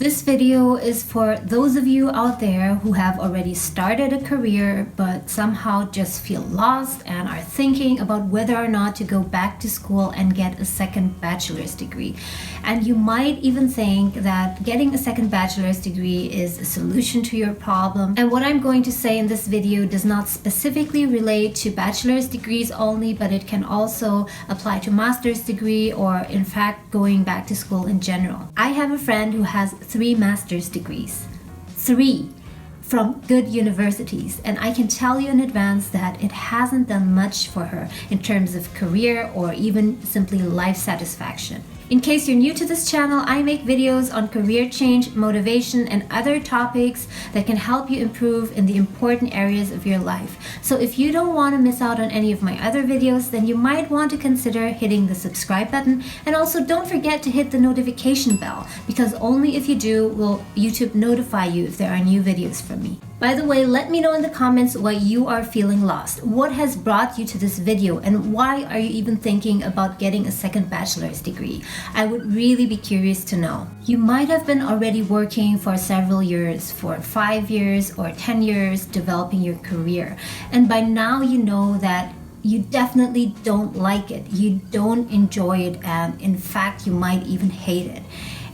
This video is for those of you out there who have already started a career but somehow just feel lost and are thinking about whether or not to go back to school and get a second bachelor's degree. And you might even think that getting a second bachelor's degree is a solution to your problem. And what I'm going to say in this video does not specifically relate to bachelor's degrees only, but it can also apply to master's degree or in fact going back to school in general. I have a friend who has 3 master's degrees. 3 from good universities, and I can tell you in advance that it hasn't done much for her in terms of career or even simply life satisfaction. In case you're new to this channel, I make videos on career change, motivation, and other topics that can help you improve in the important areas of your life. So if you don't want to miss out on any of my other videos, then you might want to consider hitting the subscribe button, and also don't forget to hit the notification bell, because only if you do will YouTube notify you if there are new videos from me. By the way, let me know in the comments why you are feeling lost. What has brought you to this video, and why are you even thinking about getting a second bachelor's degree? I would really be curious to know. You might have been already working for several years, for 5 years or 10 years, developing your career. And by now you know that you definitely don't like it. You don't enjoy it, and in fact, you might even hate it.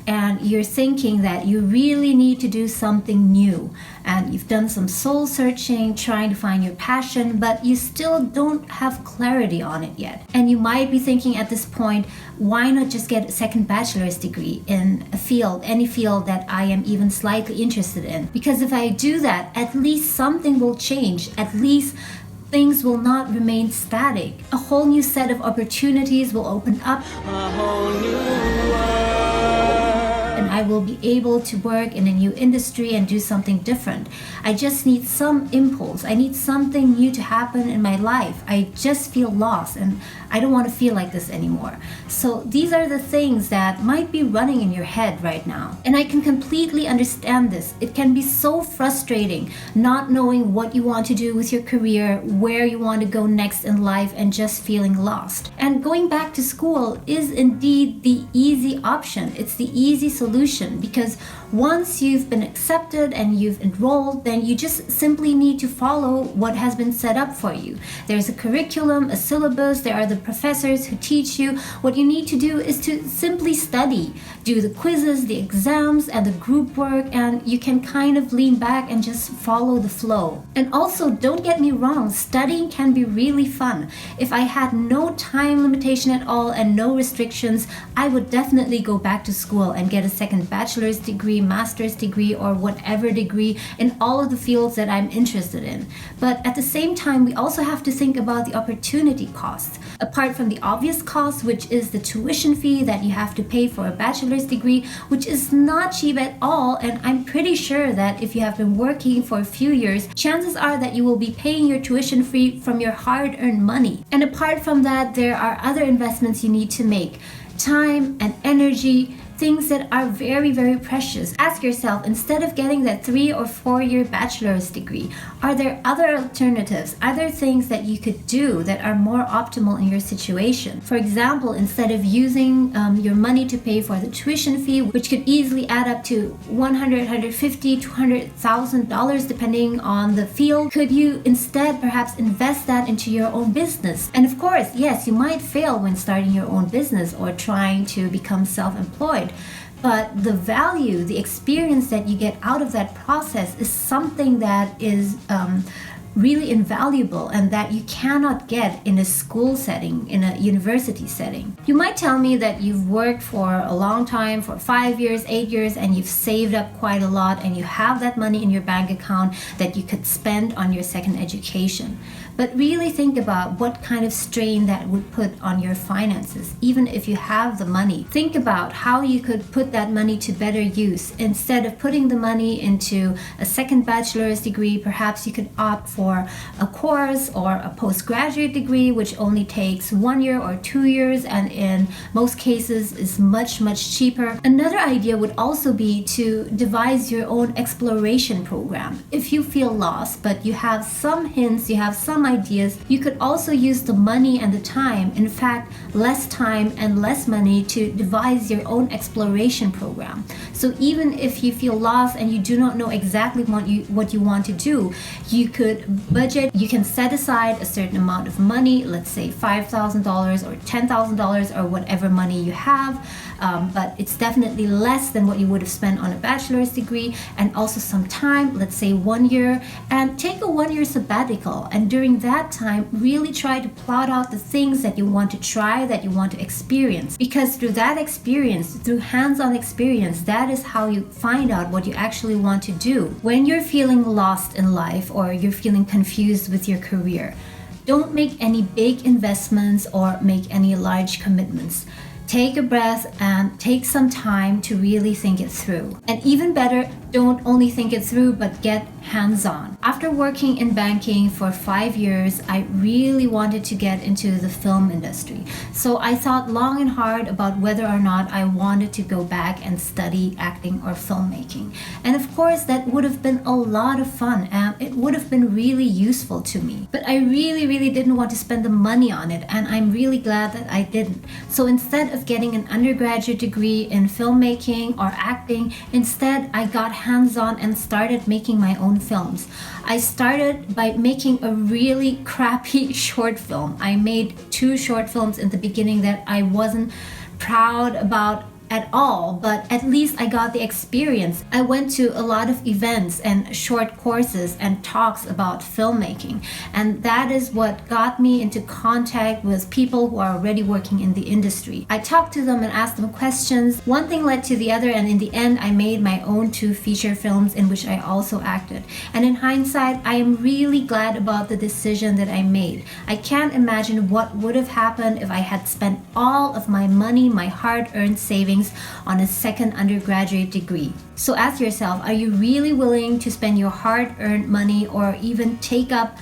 And you're thinking that you really need to do something new, and you've done some soul searching, trying to find your passion, but you still don't have clarity on it yet. And you might be thinking at this point, why not just get a second bachelor's degree in a field, any field that I am even slightly interested in? Because if I do that, at least something will change. At least things will not remain static. A whole new set of opportunities will open up. A whole new world. And I will be able to work in a new industry and do something different. I just need some impulse. I need something new to happen in my life. I just feel lost, and I don't want to feel like this anymore. So these are the things that might be running in your head right now. And I can completely understand this. It can be so frustrating not knowing what you want to do with your career, where you want to go next in life, and just feeling lost. And going back to school is indeed the easy option. It's the easy solution, because once you've been accepted and you've enrolled, then you just simply need to follow what has been set up for you. There's a curriculum, a syllabus, there are the professors who teach you. What you need to do is to simply study, do the quizzes, the exams, and the group work, and you can kind of lean back and just follow the flow. And also, don't get me wrong, studying can be really fun. If I had no time limitation at all and no restrictions, I would definitely go back to school and get a second bachelor's degree, master's degree, or whatever degree in all of the fields that I'm interested in. But at the same time, we also have to think about the opportunity cost. Apart from the obvious cost, which is the tuition fee that you have to pay for a bachelor's degree, which is not cheap at all, and I'm pretty sure that if you have been working for a few years, chances are that you will be paying your tuition fee from your hard-earned money. And apart from that, there are other investments you need to make. Time and energy, things that are very, very precious. Ask yourself, instead of getting that 3 or 4 year bachelor's degree, are there other alternatives, other things that you could do that are more optimal in your situation? For example, instead of using your money to pay for the tuition fee, which could easily add up to $100, $150, $200,000 depending on the field, could you instead perhaps invest that into your own business? And of course, yes, you might fail when starting your own business or trying to become self-employed. But the value, the experience that you get out of that process is something that is really invaluable and that you cannot get in a school setting, in a university setting. You might tell me that you've worked for a long time, for 5 years, 8 years, and you've saved up quite a lot, and you have that money in your bank account that you could spend on your second education. But really think about what kind of strain that would put on your finances, even if you have the money. Think about how you could put that money to better use. Instead of putting the money into a second bachelor's degree, perhaps you could opt for a course or a postgraduate degree, which only takes 1 year or 2 years, and in most cases is much, much cheaper. Another idea would also be to devise your own exploration program. If you feel lost, but you have some hints, you have some ideas, you could also use the money and the time, in fact, less time and less money, to devise your own exploration program. So even if you feel lost and you do not know exactly what you want to do, you could budget. You can set aside a certain amount of money, let's say $5,000 or $10,000 or whatever money you have, but it's definitely less than what you would have spent on a bachelor's degree, and also some time, let's say 1 year, and take a 1 year sabbatical. And during that time, really try to plot out the things that you want to try, that you want to experience, because through that experience, through hands-on experience, that is how you find out what you actually want to do. When you're feeling lost in life or you're feeling confused with your career, don't make any big investments or make any large commitments. Take a breath and take some time to really think it through. And even better, don't only think it through, but get hands-on. After working in banking for 5 years, I really wanted to get into the film industry. So I thought long and hard about whether or not I wanted to go back and study acting or filmmaking. And of course, that would have been a lot of fun and it would have been really useful to me. But I really didn't want to spend the money on it, and I'm really glad that I didn't. So instead of getting an undergraduate degree in filmmaking or acting, instead I got hands-on and started making my own films. I started by making a really crappy short film. I made 2 short films in the beginning that I wasn't proud about at all, but at least I got the experience. I went to a lot of events and short courses and talks about filmmaking, and that is what got me into contact with people who are already working in the industry. I talked to them and asked them questions. One thing led to the other, and in the end I made my own 2 feature films in which I also acted. And in hindsight, I am really glad about the decision that I made. I can't imagine what would have happened if I had spent all of my money, my hard-earned savings, on a second undergraduate degree. So ask yourself, are you really willing to spend your hard-earned money or even take up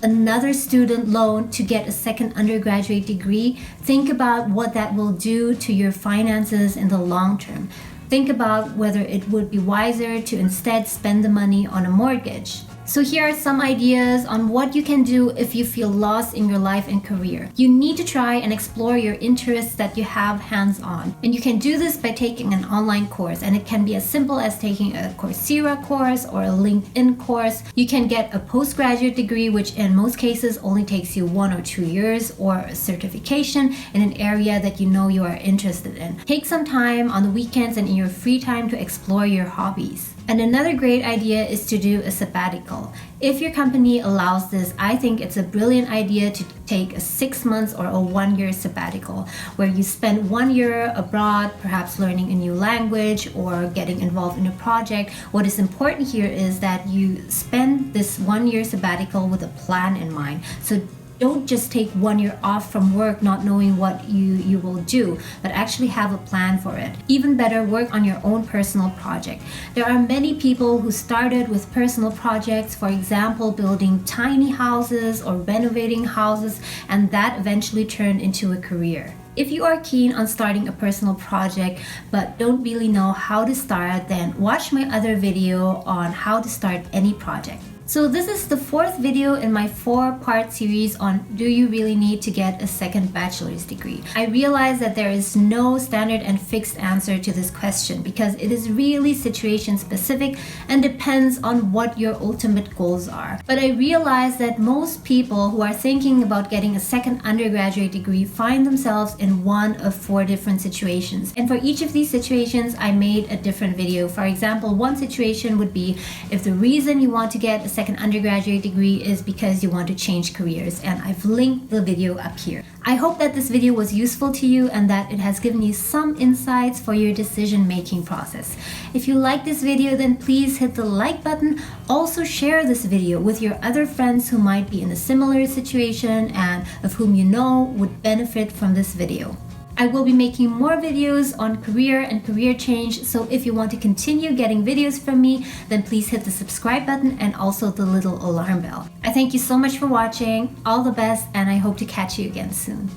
another student loan to get a second undergraduate degree? Think about what that will do to your finances in the long term. Think about whether it would be wiser to instead spend the money on a mortgage. So here are some ideas on what you can do if you feel lost in your life and career. You need to try and explore your interests that you have hands-on. And you can do this by taking an online course, and it can be as simple as taking a Coursera course or a LinkedIn course. You can get a postgraduate degree, which in most cases only takes you 1 or 2 years, or a certification in an area that you know you are interested in. Take some time on the weekends and in your free time to explore your hobbies. And another great idea is to do a sabbatical. If your company allows this, I think it's a brilliant idea to take a 6 months or a 1 year sabbatical, where you spend 1 year abroad, perhaps learning a new language or getting involved in a project. What is important here is that you spend this 1 year sabbatical with a plan in mind. So don't just take 1 year off from work not knowing what you will do, but actually have a plan for it. Even better, work on your own personal project. There are many people who started with personal projects, for example, building tiny houses or renovating houses, and that eventually turned into a career. If you are keen on starting a personal project but don't really know how to start, then watch my other video on how to start any project. So this is the 4th video in my 4-part series on do you really need to get a second bachelor's degree? I realize that there is no standard and fixed answer to this question because it is really situation specific and depends on what your ultimate goals are. But I realize that most people who are thinking about getting a second undergraduate degree find themselves in one of 4 different situations. And for each of these situations, I made a different video. For example, one situation would be if the reason you want to get a second undergraduate degree is because you want to change careers, and I've linked the video up here. I hope that this video was useful to you and that it has given you some insights for your decision-making process. If you like this video, then please hit the like button. Also share this video with your other friends who might be in a similar situation and of whom you know would benefit from this video. I will be making more videos on career and career change, so if you want to continue getting videos from me, then please hit the subscribe button and also the little alarm bell. I thank you so much for watching, all the best, and I hope to catch you again soon.